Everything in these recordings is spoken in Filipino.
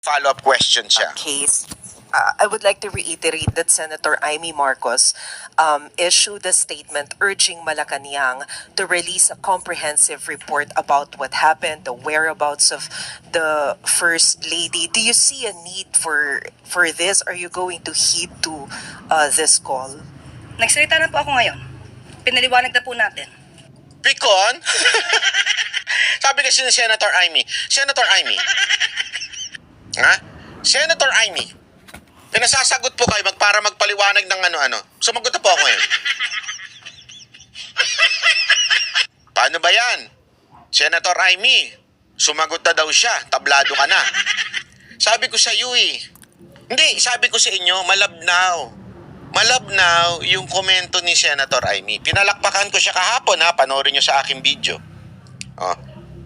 follow-up question siya. Case. I would like to reiterate that Senator Amy Marcos issued a statement urging Malacanang to release a comprehensive report about what happened, the whereabouts of the First Lady. Do you see a need for this? Are you going to heed to this call? Nagsalita na po ako ngayon. Pinaliwanag na po natin. Picon? Sabi kasi ni Senator Amy, ha? Senator Amy, pinasasagot po kayo para magpaliwanag ng ano-ano. Sumagot na po ako ngayon. Paano ba yan? Senator Amy, sumagot na daw siya, tablado ka na. Sabi ko sa iyo Hindi, sabi ko sa inyo, malabnaw yung komento ni Senator Amy. Pinalakpakan ko siya kahapon panoorin nyo sa aking video.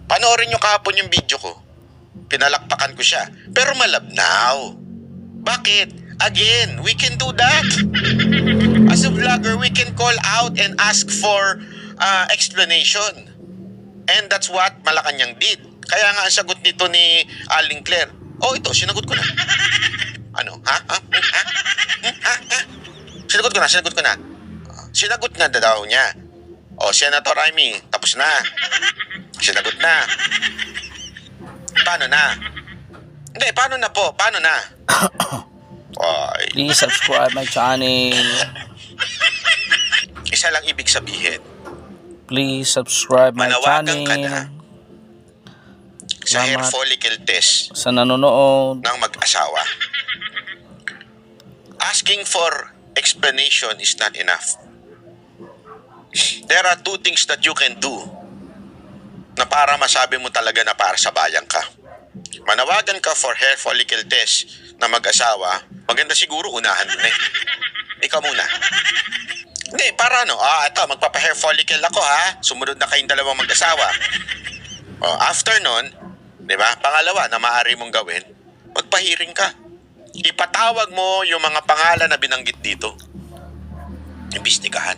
Panoorin nyo kahapon yung video ko. Pinalakpakan ko siya. Pero malabnaw. Bakit? Again, we can do that. As a vlogger, we can call out and ask for explanation. And that's what Malacanang did. Kaya nga ang sagot nito ni Aling Claire, ito, sinagot ko na. Ano? Sinagot ko na. Sinagot na daw niya. Senator Amy, tapos na. Sinagot na. Paano na? Hindi, paano na po? Paano na? Please subscribe my channel. Isa lang ibig sabihin. Please subscribe my Manawagan channel. ka na sa hair Salamat follicle test sa nanonood. ng mag-asawa. Asking for explanation is not enough. There are two things that you can do na para masabi mo talaga na para sa bayan ka. Manawagan ka for hair follicle test na mag-asawa, maganda siguro unahan mo na Ikaw muna. Hindi, para ito, magpapa-hair follicle ako Sumunod na kayong dalawang mag-asawa. After nun, di ba, pangalawa na maaari mong gawin, magpahiring ka. Ipatawag mo yung mga pangalan na binanggit dito. Imbestigahan.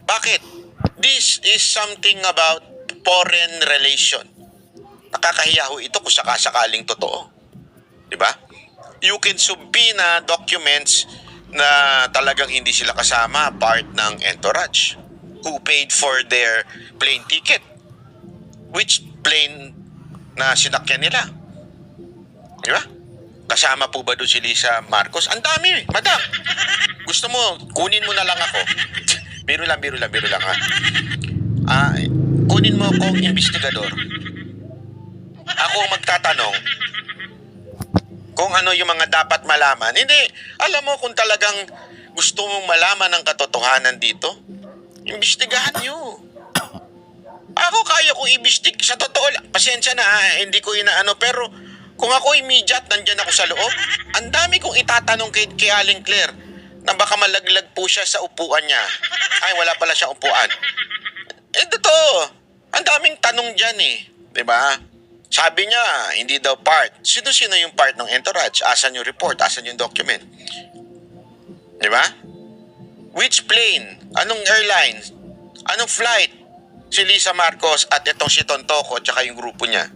Bakit? This is something about foreign relation. Nakakahiya ito kung sakasakaling totoo. Diba? You can subpoena documents na talagang hindi sila kasama, part ng entourage, who paid for their plane ticket. Which plane na sinakyan nila? Diba? Kasama po ba doon si Lisa Marcos? Ang dami, madam. Gusto mo, kunin mo na lang ako. Biro lang kunin mo akong investigador. Ako ang magtatanong kung ano yung mga dapat malaman. Hindi, alam mo kung talagang gusto mong malaman ang katotohanan dito, imbestigahan nyo. Ako kaya kong imbestig. Sa totoo lang, pasensya na hindi ko inaano, pero kung ako immediate, nandyan ako sa loob, ang dami kong itatanong kay Aling Claire na baka malaglag po siya sa upuan niya. Ay, wala pala siyang upuan. Totoo. Ang daming tanong dyan Diba? Sabi niya, hindi daw part. Sino-sino yung part ng entourage? Asan yung report? Asan yung document? Diba? Which plane? Anong airline? Anong flight? Si Lisa Marcos at itong si Tontoco tsaka yung grupo niya.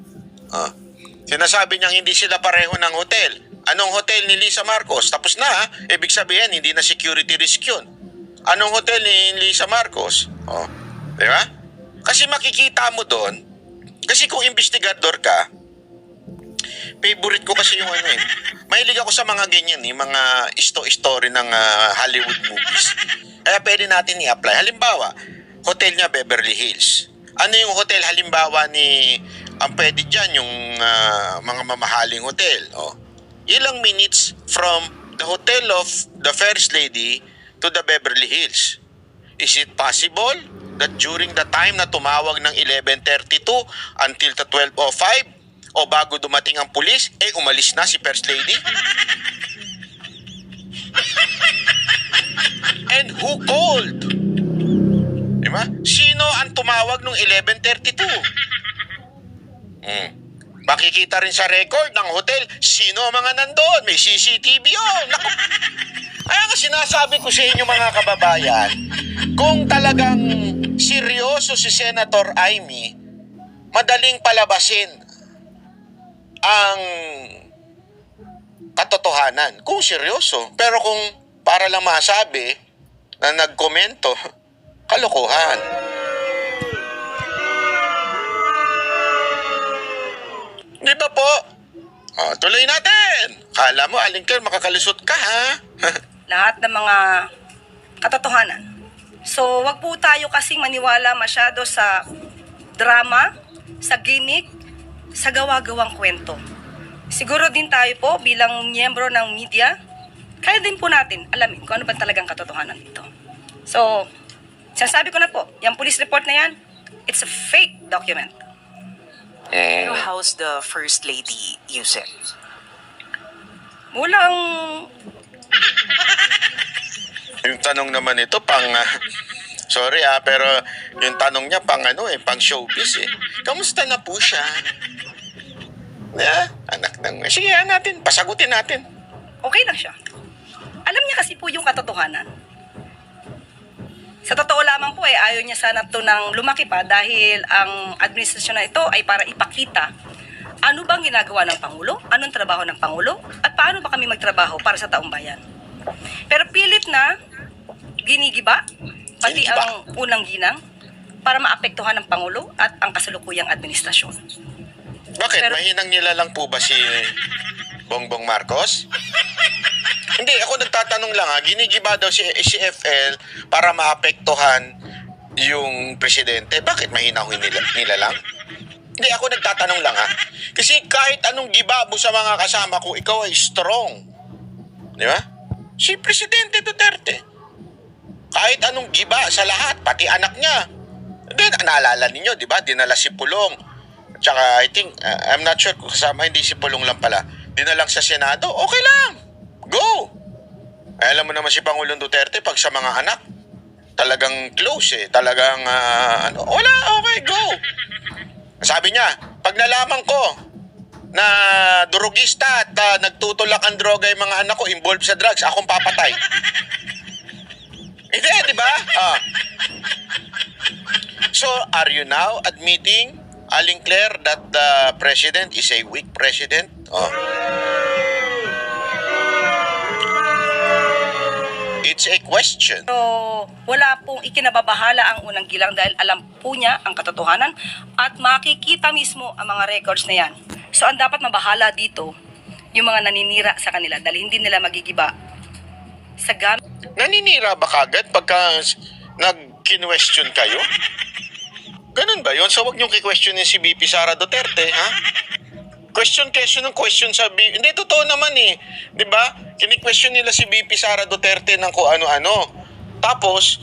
Sinasabi niyang hindi sila pareho ng hotel. Anong hotel ni Lisa Marcos? Tapos na ibig sabihin hindi na security risk yun. Anong hotel ni Lisa Marcos? Diba? Kasi makikita mo doon, kasi kung investigador ka, favorite ko kasi yung mahilig ako sa mga ganyan mga story ng Hollywood movies. Kaya pwede natin i-apply. Halimbawa, hotel niya Beverly Hills. Ano yung hotel halimbawa ang pwede dyan, yung mga mamahaling hotel. Ilang minutes from the hotel of the First Lady to the Beverly Hills. Is it possible that during the time na tumawag ng 11:32 until the 12:05 o bago dumating ang pulis, umalis na si First Lady? And who called? Diba? Sino ang tumawag nung 11:32? Makikita rin sa record ng hotel, sino ang mga nandoon? May CCTV Naku. Kaya nga sinasabi ko sa inyo mga kababayan, kung talagang seryoso si Senator Amy, madaling palabasin ang katotohanan, kung seryoso. Pero kung para lang masabi na nagkomento, kalokohan. Di ba po? Tuloy natin. Kala mo, Aling Claire, makakalusot ka, ha? Lahat ng mga katotohanan. So, wag po tayo kasing maniwala masyado sa drama, sa gimmick, sa gawa-gawang kwento. Siguro din tayo po bilang miyembro ng media, kaya din po natin alamin kung ano ba talagang katotohanan dito. So, sinasabi ko na po, yung police report na yan, it's a fake document. Pero how's the First Lady use it? Mulang Yung tanong naman ito sorry pero yung tanong niya pang showbiz eh. Kamusta na po siya? Anak ng... Sige, natin, pasagutin natin. okay lang siya. Alam niya kasi po yung katotohanan. Sa totoo lamang po ayaw niya sana to nang lumaki pa dahil ang administrasyon na ito ay para ipakita ano bang ginagawa ng Pangulo, anong trabaho ng Pangulo, at paano ba kami magtrabaho para sa taong bayan. Pero pilit na ginigiba, pati Ginigiba? ang unang ginang, para maapektuhan ng Pangulo at ang kasalukuyang administrasyon. Bakit? Pero- Mahinang nila lang po ba si Bongbong Marcos? Hindi, ako nagtatanong lang ginigiba daw si FL para maapektuhan yung presidente. Bakit mahinahuin nila lang? Hindi, ako nagtatanong lang Kasi kahit anong giba mo sa mga kasama ko, ikaw ay strong. Di ba? Si Presidente Duterte. Kahit anong giba sa lahat, pati anak niya. Then, naalala ninyo, di ba? Dinala si Pulong. Tsaka, I think, I'm not sure kung kasama, hindi si Pulong lang pala. Dinalang sa Senado, okay lang. Go! Alam mo naman si Pangulong Duterte, pag sa mga anak, talagang close Talagang, wala, okay, go! Sabi niya, pag nalaman ko na drugista at nagtutulak ang droga yung mga anak ko involved sa drugs, akong papatay. Hindi, di ba? So, are you now admitting, Aling Claire, that the president is a weak president? It's a question. So, wala pong ikinababahala ang unang gilang dahil alam po niya ang katotohanan at makikita mismo ang mga records na yan. So, ang dapat mabahala dito, yung mga naninira sa kanila dahil hindi nila magigiba sa gamit. Naninira ba kagad pagka nag-question kayo? Ganun ba yun? So, wag niyong ki-questionin si BP Sara Duterte, ha? Question ng question sa BP. Hindi, totoo naman Di ba? Kini-question nila si BP Sara Duterte ng kung ano-ano. Tapos,